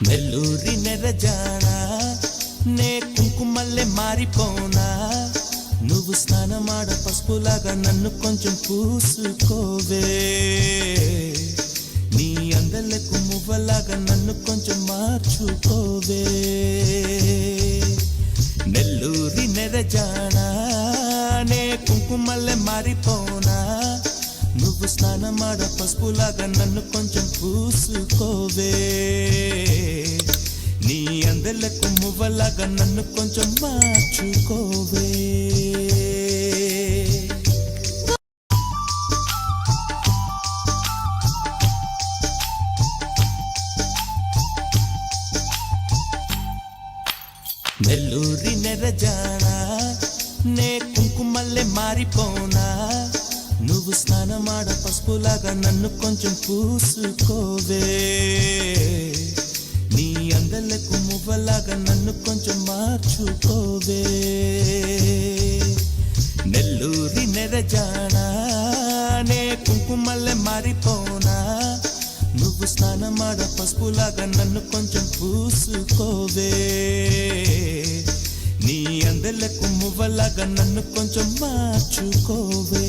నెల్లూరి నెరజానా నే కుంకుమల్లె మారిపోనా నువ్వు స్నానమాడ పసుపులాగా నన్ను కొంచెం పూసుకోవే నీ అందలకు మువ్వలాగా నన్ను కొంచెం మార్చుకోవే నెల్లూరి నెరజానా నే కుంకుమల్లె మారిపోనా నువ్వు స్నానమాడ పసుపులాగా నన్ను కొంచెం పూసుకోవే నీ అందలకు మువ్వలాగా నన్ను కొంచెం మార్చుకోవే నెల్లూరి నెరజానా నే కుంకుమల్లె మారిపోనా నువ్వు స్నానమాడ పసుపులాగా నన్ను కొంచెం పూసుకోవే నీ అందలకు మువ్వలాగా నన్ను కొంచెం మార్చుకోవే నెల్లూరి నెరజానా నే కుంకుమల్లె మారిపోనా నువ్వు స్నానమాడ పసుపులాగా నన్ను కొంచెం పూసుకోవే నీ అందలకు మువ్వలాగా నన్ను కొంచెం మార్చుకోవే